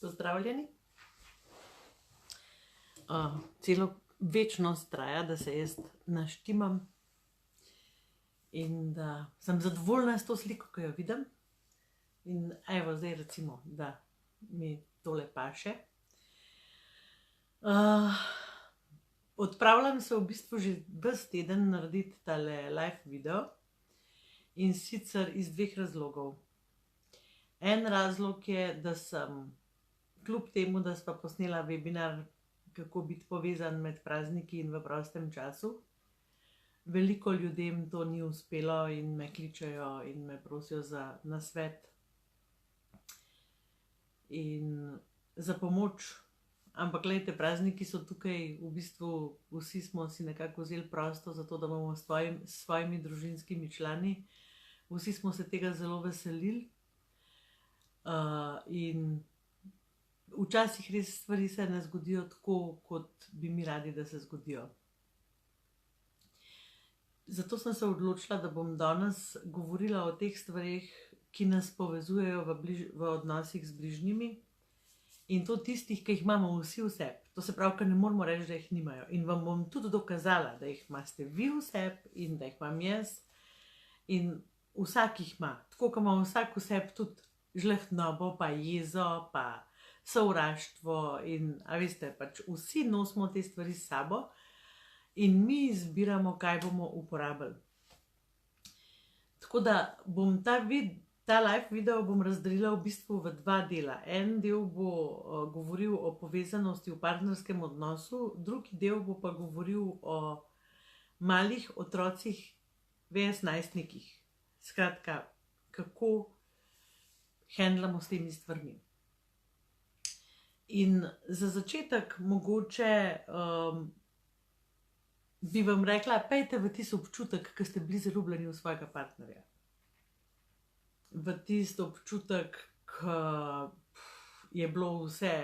Pozdravljeni. Celo večnost traja, da se jaz naštimam in da sem zadovoljna s to sliko, ki jo vidim. In evo, zdaj recimo, da mi tole paše. Odpravljam se v bistvu že ves teden narediti tale live video, in sicer iz dveh razlogov. En razlog je, da sem kljub temu, da sva posnela webinar, kako biti povezan med prazniki in v prostem času, veliko ljudem to ni uspelo in me kličejo in me prosijo za nasvet in za pomoč. Ampak glejte, prazniki so tukaj, v bistvu vsi smo si nekako vzeli prosto za to, da bomo s svojimi družinskimi člani. Vsi smo se tega zelo veselili. In včasih res stvari se ne zgodijo tako, kot bi mi radi, da se zgodijo. Zato sem se odločila, da bom danes govorila o teh stvareh, ki nas povezujejo v odnosih z bližnjimi, in to tistih, ki jih imamo vsi v sebi. To se pravi, ker ne moramo reči, da jih nimajo. In vam bom tudi dokazala, da jih imate vi v sebi in da jih imam jaz. In vsak jih ima. Tako, kot ima vsak v sebi tudi žlehtnobo, pa jezo, pa sovraštvo in, a veste, pač vsi nosimo te stvari s sabo in mi izbiramo, kaj bomo uporabili. Tako da bom ta live video bom razdelila v bistvu v dva dela. En del bo govoril o povezanosti v partnerskem odnosu, drugi del bo pa govoril o malih otrocih, vs. najstnikih. Skratka, kako handlamo s temi stvarmi. In za začetek mogoče bi vam rekla, pejte v tisti občutek, ki ste bili zaljubljeni v svojega partnerja. V tisti občutek, ki je bilo vse,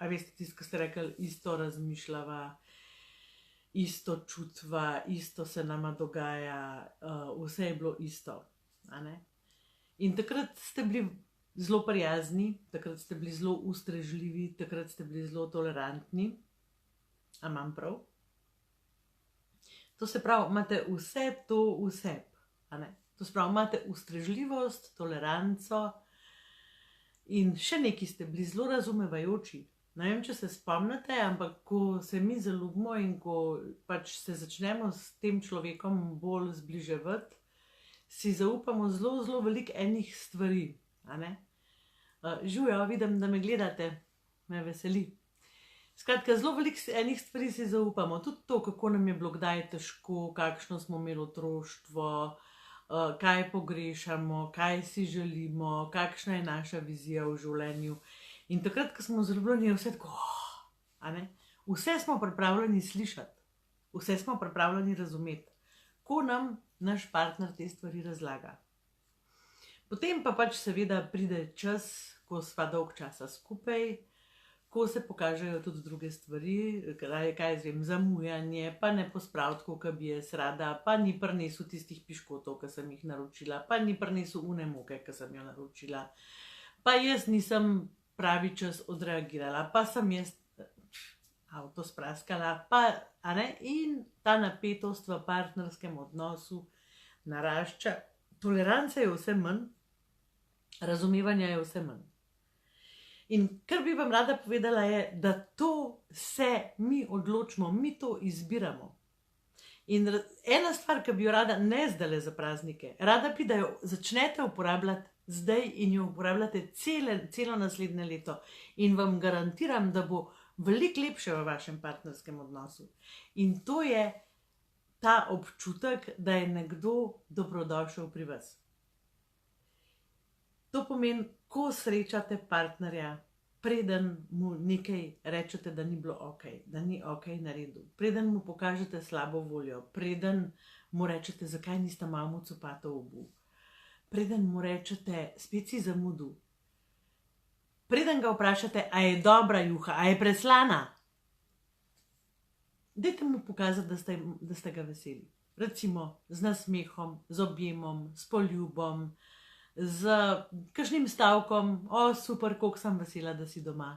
a veste, tisti, ki ste rekli, isto razmišljava, isto čutva, isto se nama dogaja, vse je bilo isto. A ne? In takrat ste bili zelo prijazni, takrat ste bili zelo ustrežljivi, takrat ste bili zelo tolerantni. A imam prav? To se pravi, imate vse to v sebi, a ne? To se pravi, imate ustrežljivost, toleranco in še nekaj, ste bili zelo razumevajoči. Ne vem, če se spomnite, ampak ko se mi zaljubimo in ko pač se začnemo s tem človekom bolj zbliževati, si zaupamo zelo, zelo veliko enih stvari, a ne? Živjo, vidim, da me gledate, me veseli. Skratka, zelo veliko enih stvari si zaupamo, tudi to, kako nam je bilo kdaj težko, kakšno smo imeli otroštvo, kaj pogrešamo, kaj si želimo, kakšna je naša vizija v življenju. In takrat, ko smo zaljubljeni, je vse tako, a ne? Vse smo pripravljeni slišati, vse smo pripravljeni razumeti, ko nam naš partner te stvari razlaga. Potem pa pač seveda pride čas, ko sva dolg časa skupaj, ko se pokažejo tudi druge stvari, kaj jaz vem, zamujanje, pa ne pospravi tako, kot bi jaz rada, pa ni prinesel tistih piškotov, ki sem jih naročila, pa ni prinesel une moke, ki sem jo naročila, pa jaz nisem pravi čas odreagirala, pa sem jaz avto spraskala, pa, a ne, in ta napetost v partnerskem odnosu narašča. Tolerance je vse manj, razumevanja je vse manj. In kar bi vam rada povedala je, da to se mi odločimo, mi to izbiramo. In ena stvar, ki bi jo rada, ne zdajle za praznike, rada bi, da jo začnete uporabljati zdaj in jo uporabljate celo naslednje leto. In vam garantiram, da bo veliko lepše v vašem partnerskem odnosu. In to je ta občutek, da je nekdo dobrodošel pri vas. To pomeni, ko srečate partnerja, preden mu nekaj rečete, da ni bilo ok, da ni ok naredil, preden mu pokažete slabo voljo, preden mu rečete, zakaj niste mamu copatov obul, preden mu rečete, spet si zamudil, preden ga vprašate, a je dobra juha, a je preslana. Dajte mu pokazati, da ste ga veseli. Recimo z nasmehom, z objemom, s poljubom, z kakšnim stavkom, o super, koliko sem vesela, da si doma.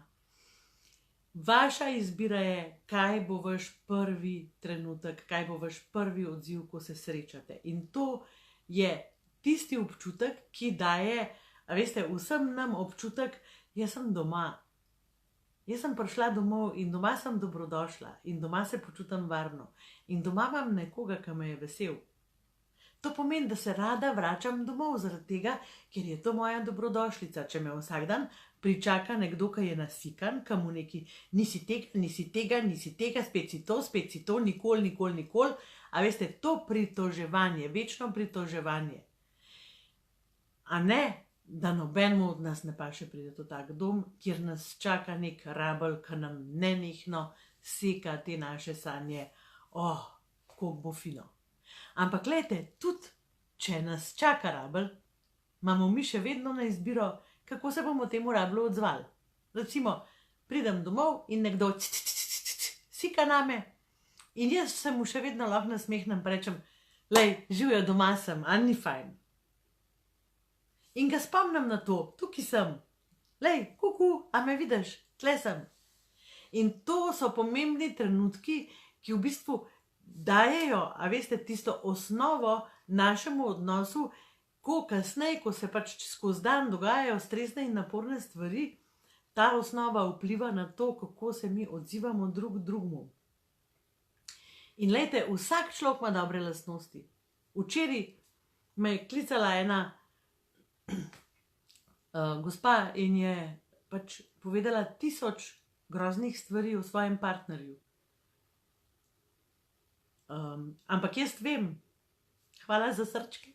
Vaša izbira je, kaj bo vaš prvi trenutek, kaj bo vaš prvi odziv, ko se srečate. In to je tisti občutek, ki daje, a veste, vsem nam občutek, jaz sem doma. Jaz sem prišla domov in doma sem dobrodošla in doma se počutim varno in doma imam nekoga, ki me je vesel. To pomeni, da se rada vračam domov zaradi tega, ker je to moja dobrodošlica. Če me vsak dan pričaka nekdo, ki je nasikan, ki mu neki nisi tega, spet si to, nikoli. A veste, to pritoževanje, večno pritoževanje. A ne, da nobenemu od nas ne paše priti v tak dom, kjer nas čaka nek rabelj, ki nam nenehno seka te naše sanje. Kako bo fino. Ampak gledajte, tudi če nas čaka rabelj, imamo mi še vedno na izbiro, kako se bomo temu rablu odzvali. Recimo, pridem domov in nekdo sika name in jaz se mu še vedno lahko nasmehnem in rečem, lej, živijo, doma sem, a ni fajn. In ga spomnim na to, tukaj sem, lej, kuku, a me vidiš, tle sem. In to so pomembni trenutki, ki v bistvu dajejo, a veste, tisto osnovo našemu odnosu, ko kasneje, ko se pač skozi dan dogajajo stresne in naporne stvari, ta osnova vpliva na to, kako se mi odzivamo drug drugemu. In lejte, vsak človek ima dobre lastnosti. Včeraj me je klicala ena gospa in je pač povedala 1000 groznih stvari o svojem partnerju. Ampak jaz vem, hvala za srčke,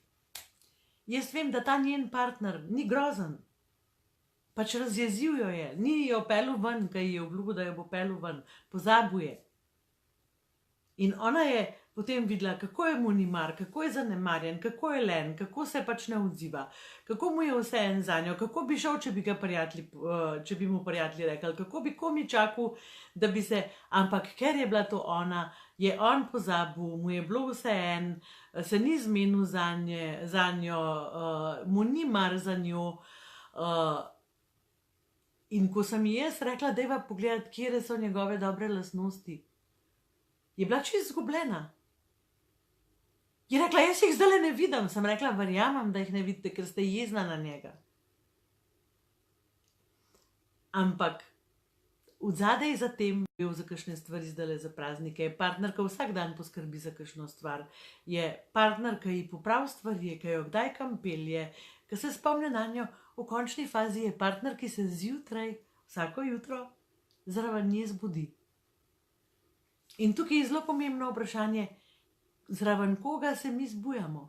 jaz vem, da ta njen partner ni grozen, pač razjezil jo je, ni jo pelil ven, kaj ji je obljubil, da jo bo pelil ven, pozabil je. In ona je potem videla, kako je mu ni mar, kako je zanemarjen, kako je len, kako se pač ne odziva, kako mu je vseeno za njo, kako bi šel, če bi mu prijatelji rekli, kako bi komi čakal, da bi se, ampak ker je bila to ona, je on pozabil, mu je bilo vseeno, se ni zmenil za njo, mu ni mar za njo. In ko sem ji jaz rekla, dajva pogledati, kje so njegove dobre lastnosti, je bila čisto izgubljena. Je rekla, jaz jih zdaj ne vidim. Sem rekla, verjamem, da jih ne vidite, ker ste jezna na njega. Ampak odzadej za tem je bil za kakšne stvari zdaj za praznike, je partner, ki vsak dan poskrbi za kakšno stvar, je partner, ki ji popravi stvari, ki jo kdaj kam pelje, ki se spomne na njo, v končni fazi je partner, ki se zjutraj, vsako jutro, zraven nje zbudi. In tukaj je zelo pomembno vprašanje, zraven koga se mi zbujamo?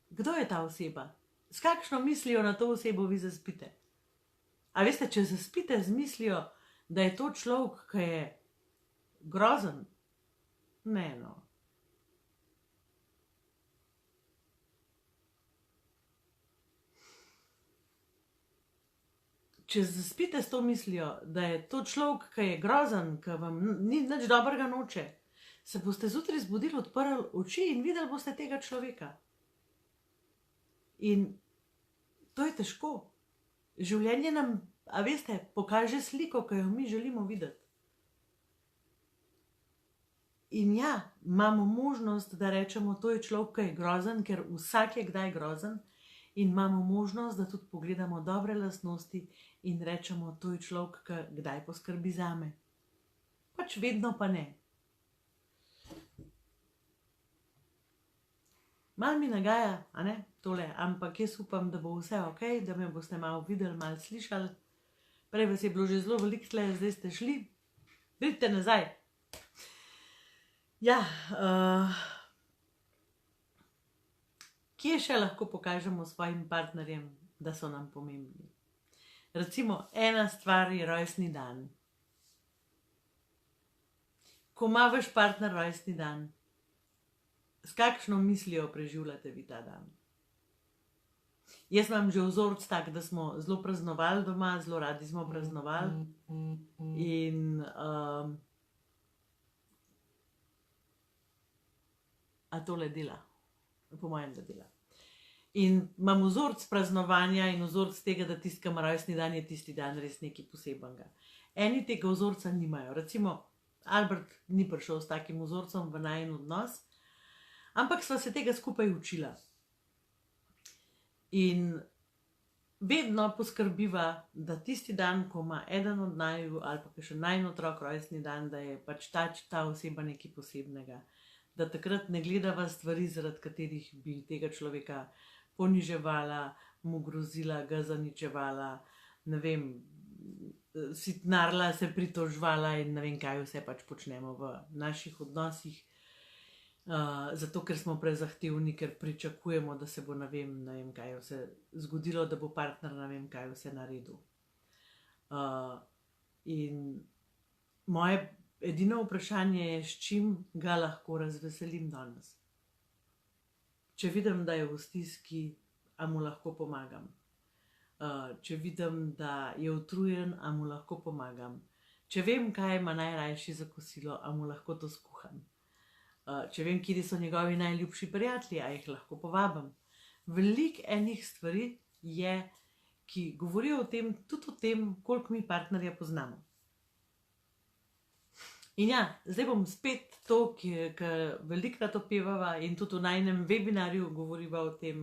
Kdo je ta oseba? S kakšno mislijo na to osebo vi zaspite? A veste, če zaspite z mislijo, da je to človek, ki je grozen? Ne, no. Če zaspite s to mislijo, da je to človek, ki je grozen, ki vam ni nič dobrega noče, se boste zjutraj zbudili, odprli oči in videli boste tega človeka. In to je težko. Življenje nam, a veste, pokaže sliko, ki jo mi želimo videti. In ja, imamo možnost, da rečemo, to je človek, ki je grozen, ker vsak je kdaj grozen, in imamo možnost, da tudi pogledamo dobre lastnosti in rečemo, to je človek, ki kdaj poskrbi zame. Pač vedno pa ne. Mal mi nagaja, a ne, tole, ampak jaz upam, da bo vse ok, da me boste malo videli, malo slišali. Prej vas je bilo že zelo veliko tle, zdaj ste šli. Pridite nazaj. Ja, kje še lahko pokažemo svojim partnerjem, da so nam pomembni? Recimo, ena stvar je rojstni dan. Ko ima vaš partner rojstni dan, s kakšno mislijo preživljate vi ta dan? Jaz imam že vzorec tak, da smo zelo praznovali doma, zelo radi smo praznovali. In a tole dela? Po mojem, da dela. In imam vzorc praznovanja in vzorc tega, da tisti, ki ima rojstni dan, je tisti dan res nekaj posebnega. Eni tega vzorca nimajo. Recimo, Albert ni prišel s takim vzorcem v najin odnos, ampak sva se tega skupaj učila. In vedno poskrbiva, da tisti dan, ko ima eden od naju ali pa še najin otrok rojstni dan, da je pač ta oseba nekaj posebnega. Da takrat ne gledava stvari, zaradi katerih bi tega človeka poniževala, mu grozila, ga zaničevala, ne vem, sitnarila, se pritoževala in ne vem, kaj vse pač počnemo v naših odnosih. Zato, ker smo prezahtevni, ker pričakujemo, da se bo ne vem kaj vse zgodilo, da bo partner ne vem kaj vse naredil. In moje edino vprašanje je, s čim ga lahko razveselim danes. Če vidim, da je v stiski, a mu lahko pomagam. Če vidim, da je utrujen, a mu lahko pomagam. Če vem, kaj ima najrajši za kosilo, a mu lahko to skuham. Če vem, kje so njegovi najljubši prijatelji, a jih lahko povabim. Veliko enih stvari je, ki govorijo tudi o tem, koliko mi partnerja poznamo. In ja, zdaj bom spet to, ki velikokrat opevava in tudi v najinem webinarju govoriva o tem,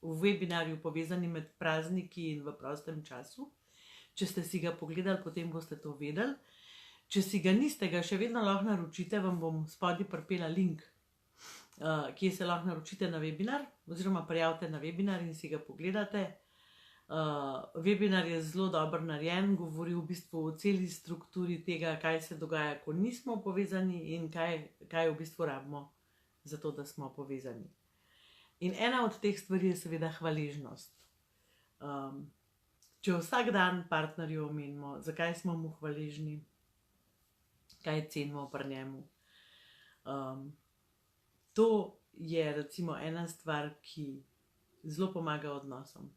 v webinarju povezani med prazniki in v prostem času. Če ste si ga pogledali, potem boste to vedeli. Če si ga niste, ga še vedno lahko naročite, vam bom spodaj pripela link, kje se lahko naročite na webinar, oziroma prijavite na webinar in si ga pogledate. Webinar je zelo dobro narejen, govori v bistvu o celi strukturi tega, kaj se dogaja, ko nismo povezani in kaj v bistvu rabimo za to, da smo povezani. In ena od teh stvari je seveda hvaležnost. Če vsak dan partnerju omenimo, zakaj smo mu hvaležni, kaj cenimo pri njemu. To je recimo ena stvar, ki zelo pomaga odnosom.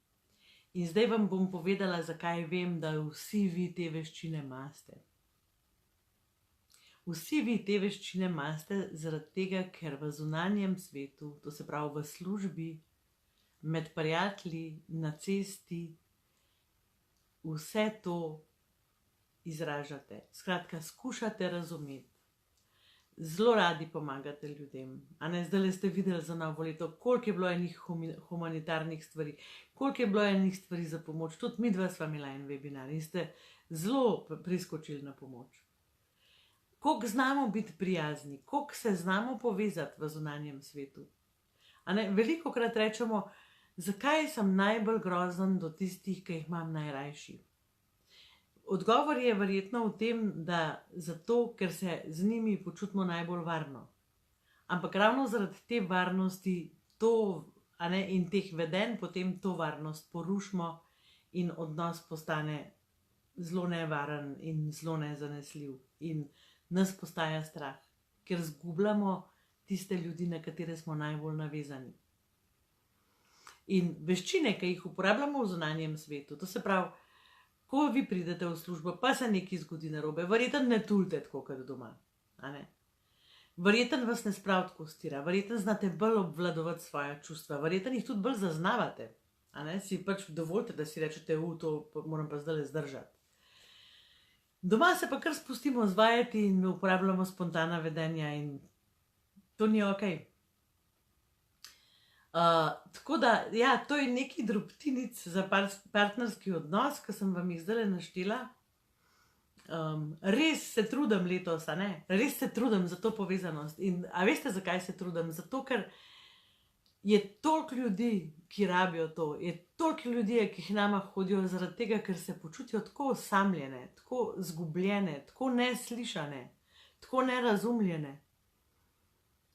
In zdaj vam bom povedala, zakaj vem, da vsi vi te veščine imate. Vsi vi te veščine imate zaradi tega, ker v zunanjem svetu, to se pravi v službi, med prijatelji, na cesti, vse to izražate. Skratka, skušate razumeti. Zelo radi pomagate ljudem. Zdaj ste videli za novo leto, koliko je bilo enih humanitarnih stvari, koliko je bilo enih stvari za pomoč. Tudi mi dva sva imela en webinar in ste zelo priskočili na pomoč. Koliko znamo biti prijazni, koliko se znamo povezati v zunanjem svetu. Velikokrat rečemo, zakaj sem najbolj grozen do tistih, ki jih imam najrajši. Odgovor je verjetno v tem, da zato, ker se z njimi počutimo najbolj varno. Ampak ravno zaradi te varnosti in teh vedenj potem to varnost porušimo in odnos postane zelo nevaren in zelo nezanesljiv. In nas postaja strah, ker zgubljamo tiste ljudi, na katere smo najbolj navezani. In veščine, ki jih uporabljamo v zunanjem svetu, to se pravi, ko vi pridete v službo, pa se nekaj zgodi narobe, verjetno ne tulite tako, kot doma. Verjetno vas ne spravi tako stira, verjetno znate bolj obvladovati svoja čustva, verjetno jih tudi bolj zaznavate. Si pač dovolite, da si rečete, to moram pa zdaj zdržati. Doma se pa kar spustimo zvajati in uporabljamo spontana vedenja in to ni okej. Tako da, ja, to je neki drobtinic za partnerski odnos, ki sem vam jih zdaj naštela. Res se trudim letos, res se trudim za to povezanost. In a veste, zakaj se trudim? Zato, ker je toliko ljudi, ki rabijo to, je toliko ljudi, ki k nama hodijo zaradi tega, ker se počutijo tako osamljene, tako zgubljene, tako neslišane, tako nerazumljene.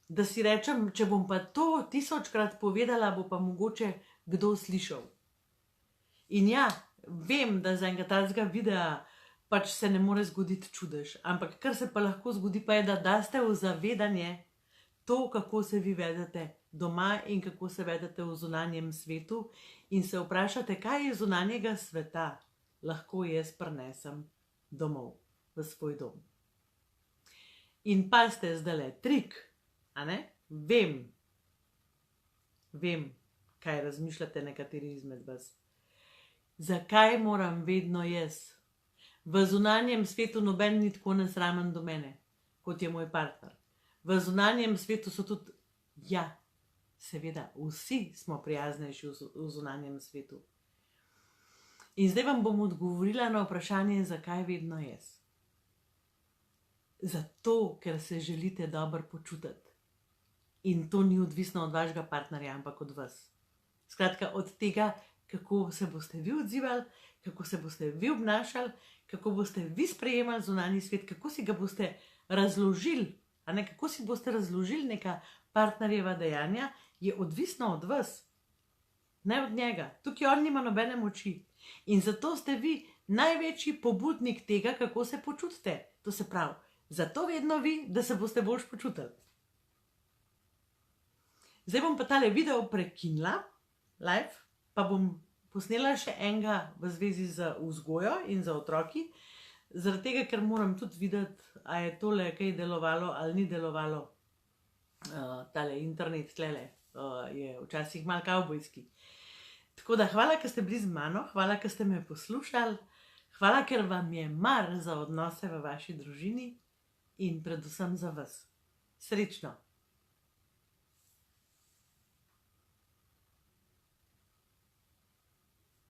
Da si rečem, če bom pa to 1000-krat povedala, bo pa mogoče kdo slišal. In ja, vem, da za enega takega videa pač se ne more zgoditi čudež, ampak kar se pa lahko zgodi, pa je, da daste v zavedanje to, kako se vi vedete doma in kako se vedete v zunanjem svetu in se vprašate, kaj je zunanjega sveta lahko jaz prinesem domov, v svoj dom. In pa ste zdajle trik. Vem, kaj razmišljate nekateri izmed vas. Zakaj moram vedno jaz? V zunanjem svetu noben ni tako nesramen do mene, kot je moj partner. V zunanjem svetu so tudi, ja, seveda, vsi smo prijaznejši v zunanjem svetu. In zdaj vam bom odgovorila na vprašanje, zakaj vedno jaz. Zato, ker se želite dobro počutiti. In to ni odvisno od vašega partnerja, ampak od vas. Skratka, od tega, kako se boste vi odzivali, kako se boste vi obnašali, kako boste vi sprejemali zunanji svet, kako si ga boste razložili, kako si boste razložili neka partnerjeva dejanja, je odvisno od vas, ne od njega. Tukaj on nima nobene moči. In zato ste vi največji pobudnik tega, kako se počutite. To se pravi, zato vedno vi, da se boste boljš počutili. Zdaj bom pa tale video prekinila, live, pa bom posnela še enega v zvezi z vzgojo in za otroki, zaradi tega, ker moram tudi videti, a je tole kaj delovalo ali ni delovalo. Tale internet tlele je včasih malo kavbojski. Tako da hvala, ker ste bili z mano, hvala, ker ste me poslušali, hvala, ker vam je mar za odnose v vaši družini in predvsem za vas. Srečno!